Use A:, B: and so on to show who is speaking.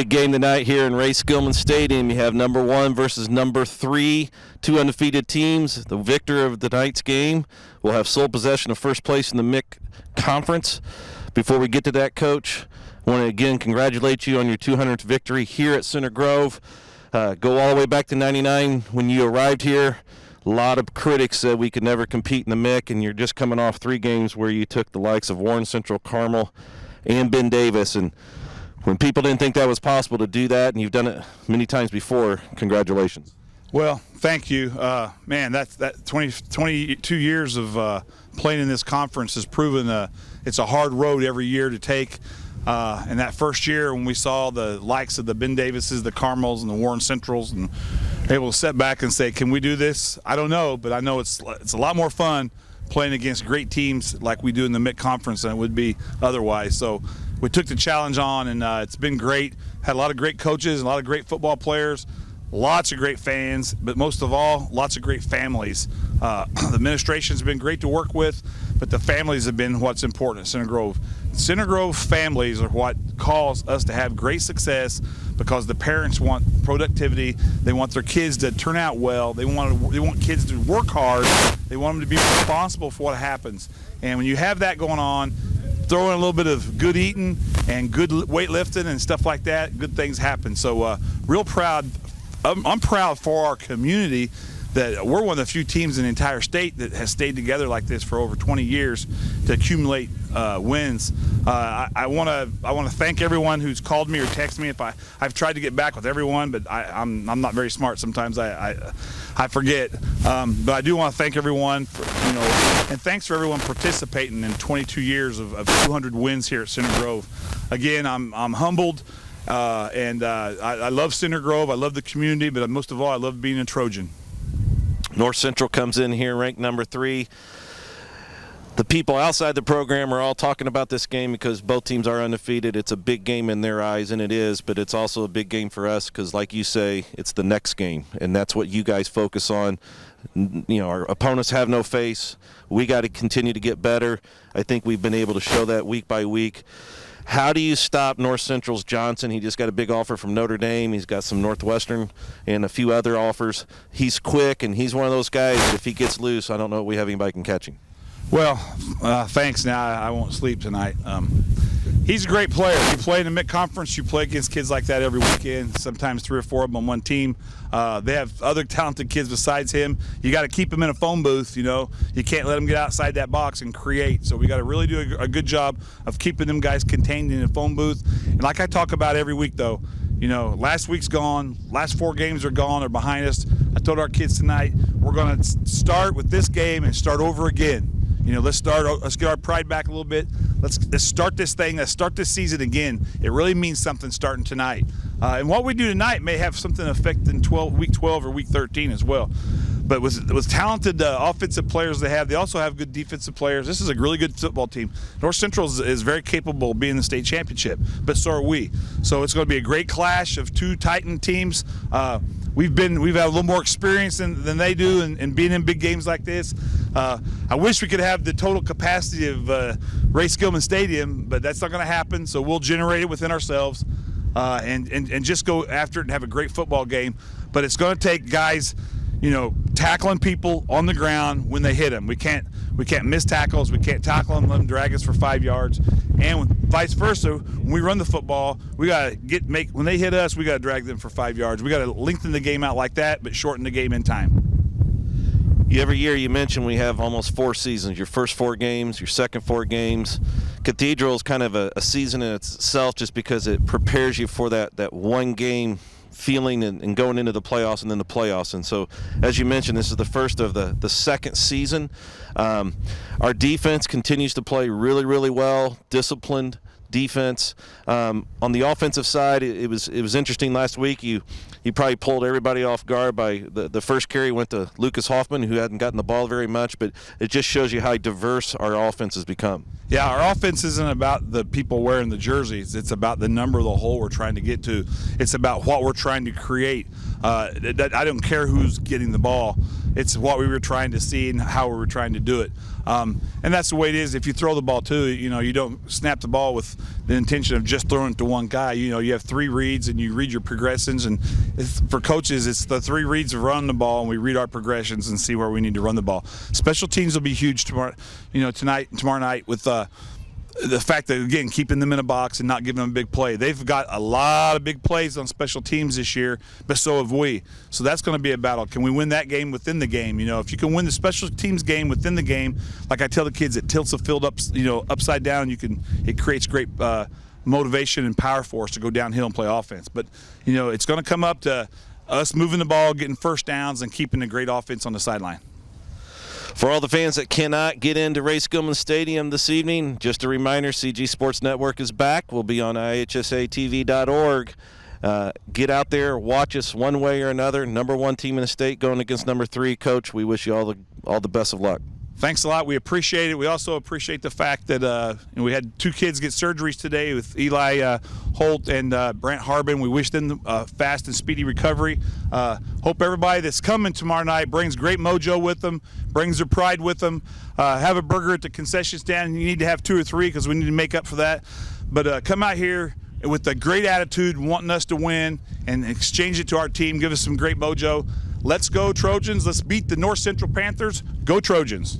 A: Big game tonight here in Ray Skillman Stadium. You have number 1 versus number 3, two undefeated teams. The victor of tonight's game will have sole possession of first place in the MIC Conference. Before we get to that, Coach, I want to again congratulate you on your 200th victory here at Center Grove. Go all the way back to 99 when you arrived here. A lot of critics said we could never compete in the MIC, and you're just coming off 3 games where you took the likes of Warren Central, Carmel, and Ben Davis. And when people didn't think that was possible to do that, and you've done it many times before, congratulations.
B: Well, thank you. Man, that 22 years of playing in this conference has proven it's a hard road every year to take. And that first year when we saw the likes of the Ben Davises, the Carmels, and the Warren Centrals, and able to step back and say, can we do this? I don't know, but I know it's a lot more fun playing against great teams like we do in the MIC Conference than it would be otherwise. So we took the challenge on, and it's been great. Had a lot of great coaches, a lot of great football players, lots of great fans, but most of all, lots of great families. The administration's been great to work with, but the families have been what's important at Center Grove. Center Grove families are what cause us to have great success, because the parents want productivity. They want their kids to turn out well. They want kids to work hard. They want them to be responsible for what happens. And when you have that going on, throw in a little bit of good eating and good weightlifting and stuff like that, good things happen. So real proud. I'm proud for our community that we're one of the few teams in the entire state that has stayed together like this for over 20 years to accumulate wins. I want to thank everyone who's called me or texted me. I've tried to get back with everyone, but I'm not very smart. Sometimes I forget. But I do want to thank everyone for, and thanks for everyone participating in 22 years of 200 wins here at Center Grove. Again, I'm humbled. I love Center Grove. I love the community, but most of all, I love being a Trojan.
A: North Central comes in here ranked number 3. The people outside the program are all talking about this game because both teams are undefeated. It's a big game in their eyes, and it is, but it's also a big game for us because, like you say, it's the next game, and that's what you guys focus on. Our opponents have no face. We got to continue to get better. I think we've been able to show that week by week. How do you stop North Central's Johnson? He just got a big offer from Notre Dame. He's got some Northwestern and a few other offers. He's quick, and he's one of those guys that if he gets loose, I don't know if we have anybody can catch him.
B: Well, thanks. Now I won't sleep tonight. He's a great player. You play in the MIC Conference, you play against kids like that every weekend, sometimes 3 or 4 of them on one team. They have other talented kids besides him. You got to keep him in a phone booth, You can't let him get outside that box and create. So we got to really do a good job of keeping them guys contained in a phone booth. And like I talk about every week, though, last week's gone. Last 4 games are gone. They're behind us. I told our kids tonight, we're going to start with this game and start over again. Let's get our pride back a little bit. Let's start this thing. Let's start this season again. It really means something starting tonight. And what we do tonight may have something affect in week 12 or week 13 as well. But with talented offensive players they also have good defensive players. This is a really good football team. North Central is very capable of being in the state championship, but so are we. So it's going to be a great clash of 2 Titan teams. We've had a little more experience than they do in being in big games like this. I wish we could have the total capacity of Ray Skillman Stadium, but that's not going to happen. So we'll generate it within ourselves and just go after it and have a great football game. But it's going to take guys, tackling people on the ground when they hit them. We can't miss tackles. We can't tackle them, let them drag us for 5 yards. And vice versa, when we run the football, we got to when they hit us, we got to drag them for 5 yards. We got to lengthen the game out like that, but shorten the game in time.
A: Every year you mentioned we have almost 4 seasons. Your first 4 games, your second 4 games. Cathedral is kind of a season in itself just because it prepares you for that one game feeling and going into the playoffs and then the playoffs. And so, as you mentioned, this is the first of the second season. Our defense continues to play really, really well, disciplined defense. On the offensive side, it was interesting last week. You probably pulled everybody off guard by the first carry went to Lucas Hoffman, who hadn't gotten the ball very much, but it just shows you how diverse our offense has become.
B: Yeah, our offense isn't about the people wearing the jerseys. It's about the number of the hole we're trying to get to. It's about what we're trying to create. I don't care who's getting the ball. It's what we were trying to see and how we were trying to do it. And that's the way it is. If you throw the ball too, you don't snap the ball with the intention of just throwing it to one guy. You have 3 reads and you read your progressions. And for coaches, it's the 3 reads of running the ball, and we read our progressions and see where we need to run the ball. Special teams will be huge tomorrow, tonight and tomorrow night with the fact that, again, keeping them in a box and not giving them a big play. They've got a lot of big plays on special teams this year, but so have we. So that's going to be a battle. Can we win that game within the game? If you can win the special teams game within the game, like I tell the kids, it tilts the field up, upside down. It creates great motivation and power for us to go downhill and play offense. But it's going to come up to us moving the ball, getting first downs, and keeping a great offense on the sideline.
A: For all the fans that cannot get into Ray-Skillman Stadium this evening, just a reminder, CG Sports Network is back. We'll be on IHSATV.org. Get out there, watch us one way or another. Number 1 team in the state going against number 3. Coach, we wish you all the best of luck.
B: Thanks a lot. We appreciate it. We also appreciate the fact that we had 2 kids get surgeries today with Eli Holt and Brant Harbin. We wish them fast and speedy recovery. Hope everybody that's coming tomorrow night brings great mojo with them, brings their pride with them. Have a burger at the concession stand. You need to have 2 or 3 because we need to make up for that. But come out here with a great attitude, wanting us to win, and exchange it to our team. Give us some great mojo. Let's go Trojans. Let's beat the North Central Panthers. Go Trojans.